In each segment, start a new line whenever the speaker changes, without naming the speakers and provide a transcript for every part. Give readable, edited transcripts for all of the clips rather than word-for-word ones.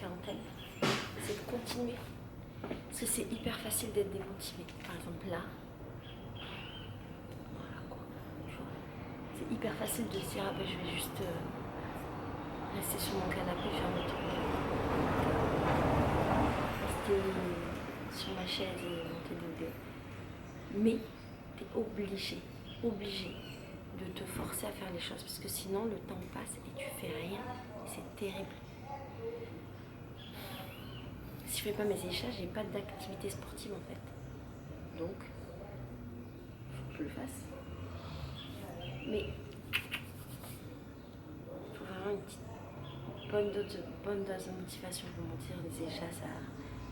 quarantaine, c'est de continuer. Parce que c'est hyper facile d'être démotivé. Par exemple là, voilà quoi. C'est hyper facile de se dire ah ben je vais juste rester sur mon canapé faire mon truc. Rester sur ma chaise et monter des dés. Mais t'es obligé de te forcer à faire les choses parce que sinon le temps passe et tu fais rien. C'est terrible. Si je fais pas mes échats, j'ai pas d'activité sportive en fait. Donc, faut que je le fasse. Mais il faut vraiment une petite bonne dose de motivation pour monter les échats à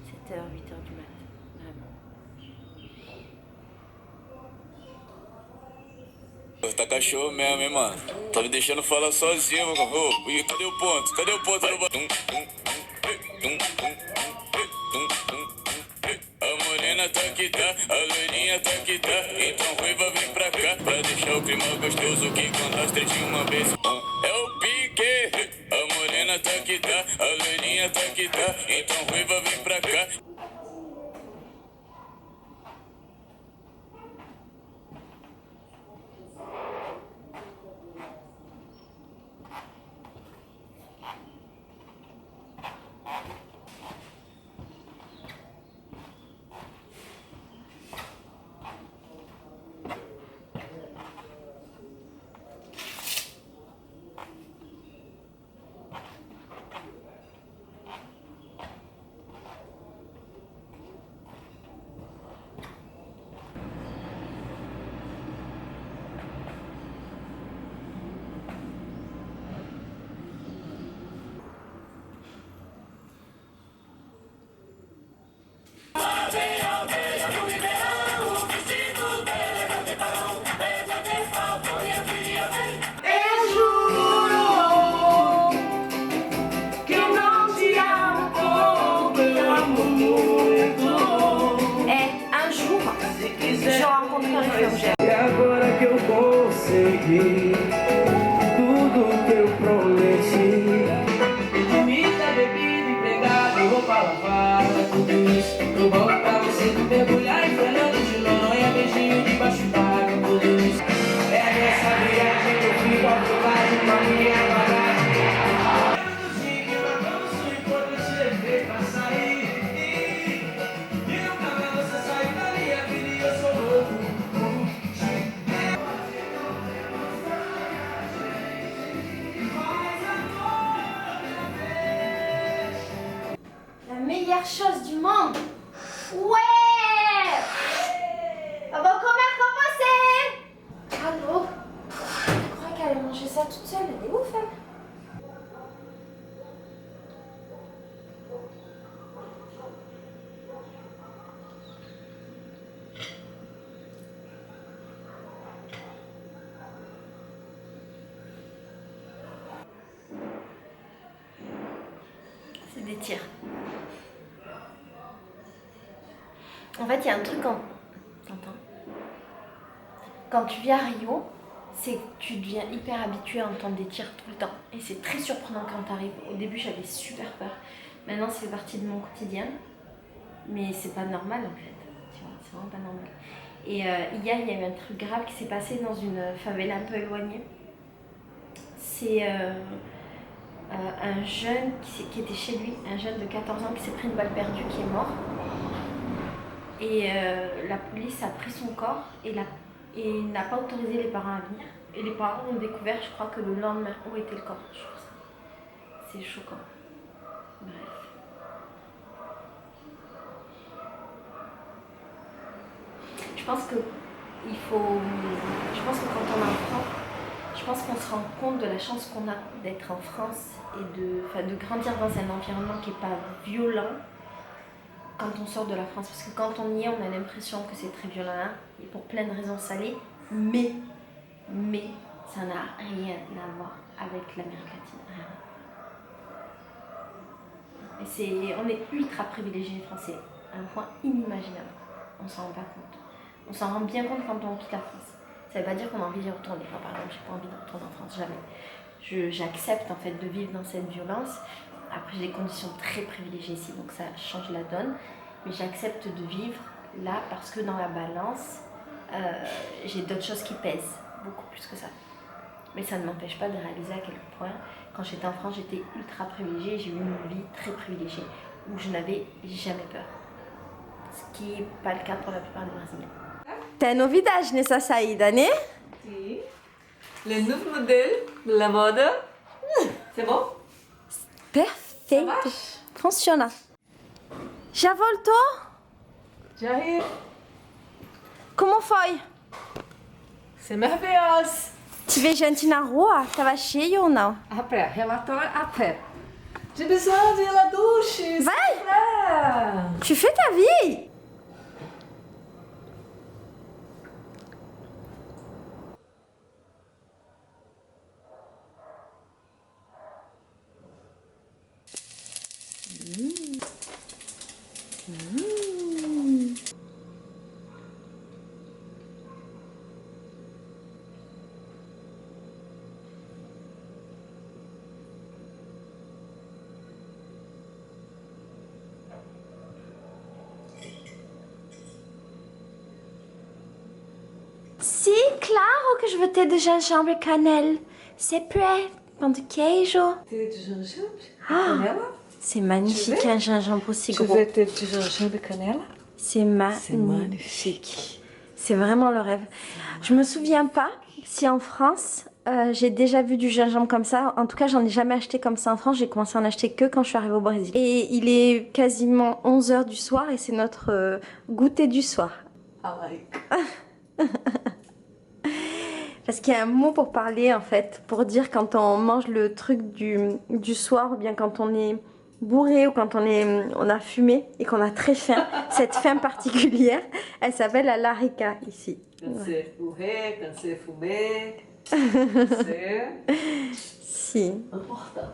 7h, 8h du mat. Vraiment.
Tá cachorro mesmo, hein, mano? Tá me deixando falar sozinho, mano. Ô, e cadê o ponto? Cadê o ponto no batom? A morena tá que tá, a loirinha tá que tá. Então ruiva vem pra cá, pra deixar o clima gostoso que quando as três de uma vez. É o pique. A morena tá que tá, a loirinha tá que tá. Então ruiva vem pra cá.
E agora que eu consegui tudo que eu prometi, comida, bebida, empregado, roupa lavada, tudo isso eu volto pra você mergulhar em Fernando de Noronha, beijinho debaixo d'água, tudo isso é a nossa viagem, eu fico ao teu lado com a minha bagagem.
Meilleure chose du monde. Ouais. On va comer comme c'est. Allô. Je crois qu'elle allait manger ça toute seule. Elle est ouf, elle. C'est des tirs. En fait, il y a un truc quand tu vis à Rio, c'est que tu deviens hyper habitué à entendre des tirs tout le temps. Et c'est très surprenant quand tu arrives. Au début, j'avais super peur. Maintenant, ça fait partie de mon quotidien. Mais c'est pas normal en fait. Tu vois, c'est vraiment pas normal. Et hier, il y a eu un truc grave qui s'est passé dans une favela un peu éloignée. C'est un jeune qui était chez lui, un jeune de 14 ans qui s'est pris une balle perdue, qui est mort. Et la police a pris son corps et n'a pas autorisé les parents à venir. Et les parents ont découvert, je crois, que le lendemain, où était le corps. Je trouve ça. C'est choquant. Bref. Je pense que quand on est enfant, je pense qu'on se rend compte de la chance qu'on a d'être en France et de grandir dans un environnement qui n'est pas violent quand on sort de la France. Parce que quand on y est, on a l'impression que c'est très violent, hein, et pour plein de raisons salées, mais ça n'a rien à voir avec l'Amérique latine. Rien. Et on est ultra privilégiés les Français, à un point inimaginable. On s'en rend pas compte. On s'en rend bien compte quand on quitte la France. Ça ne veut pas dire qu'on a envie d'y retourner. Moi, par exemple, j'ai pas envie de retourner en France, jamais. J'accepte en fait de vivre dans cette violence, Après, j'ai des conditions très privilégiées ici, donc ça change la donne. Mais j'accepte de vivre là parce que dans la balance, j'ai d'autres choses qui pèsent, beaucoup plus que ça. Mais ça ne m'empêche pas de réaliser à quel point, quand j'étais en France, j'étais ultra privilégiée. J'ai eu une vie très privilégiée où je n'avais jamais peur. Ce qui n'est pas le cas pour la plupart des Brésiliens. Tem novidade nessa saída, né?
Sim. Le nouveau modèle de la mode. C'est bon?
Perfeito. Funciona. Já voltou?
Já ri.
Como foi?
C'est merveilleuse.
Te ver gente na rua? Tava cheio ou não?
Après, relatório après. J'ai besoin de la douche.
Vai! Tu fais ta vie? Sim, claro que je veux thé de gingembre et cannelle. C'est prêt. Pão de queijo.
Thé de gingembre? Canela?
C'est magnifique un gingembre aussi
Tu
gros.
veux thé de gingembre et cannelle?
C'est magnifique. C'est vraiment le rêve. Je me souviens pas si en France j'ai déjà vu du gingembre comme ça. En tout cas, j'en ai jamais acheté comme ça en France. J'ai commencé à en acheter que quand je suis arrivée au Brésil. Et il est quasiment 11h du soir et c'est notre goûter du soir.
I like.
Parce qu'il y a un mot pour parler en fait, pour dire quand on mange le truc du soir ou bien quand on est bourré ou quand on a fumé et qu'on a très faim. Cette faim particulière, elle s'appelle la larica ici.
Quand c'est bourré, quand c'est fumé, c'est
Si.
important.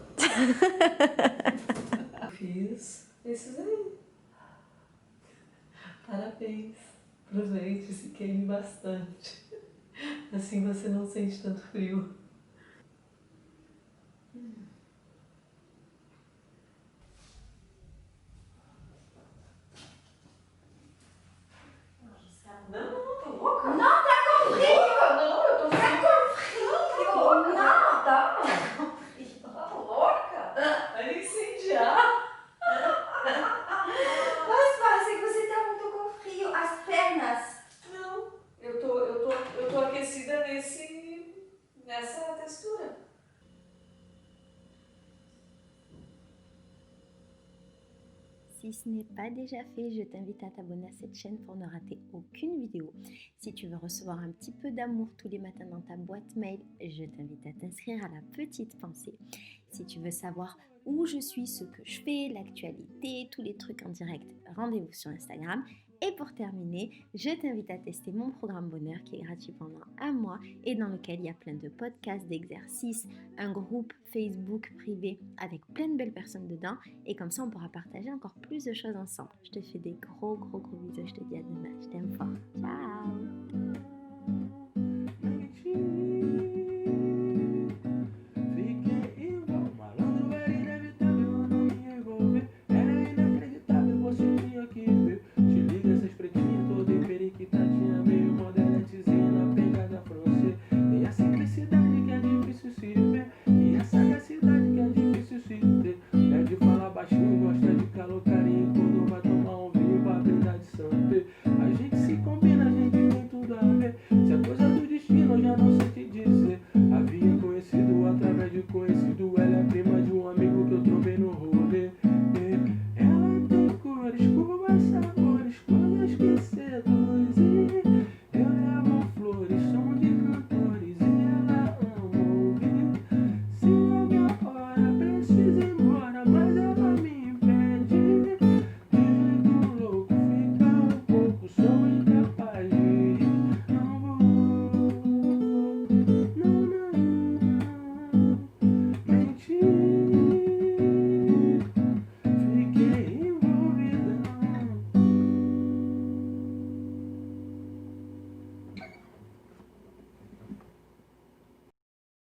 Fiz esses aí. Parabéns. Aproveite e se queime bastante. Assim você não sente tanto frio. Não, tô louca.
Não, tá com frio!
Não, eu tô
Tá com frio! Não!
Tá louca? Vai incendiar.
Mas parece que você tá muito com frio. As pernas.
Não, eu tô aquecida nessa textura.
Si ce n'est pas déjà fait, je t'invite à t'abonner à cette chaîne pour ne rater aucune vidéo. Si tu veux recevoir un petit peu d'amour tous les matins dans ta boîte mail, je t'invite à t'inscrire à la petite pensée. Si tu veux savoir où je suis, ce que je fais, l'actualité, tous les trucs en direct, rendez-vous sur Instagram. Et pour terminer, je t'invite à tester mon programme Bonheur qui est gratuit pendant un mois et dans lequel il y a plein de podcasts, d'exercices, un groupe Facebook privé avec plein de belles personnes dedans et comme ça on pourra partager encore plus de choses ensemble. Je te fais des gros bisous, je te dis à demain, je t'aime fort, ciao.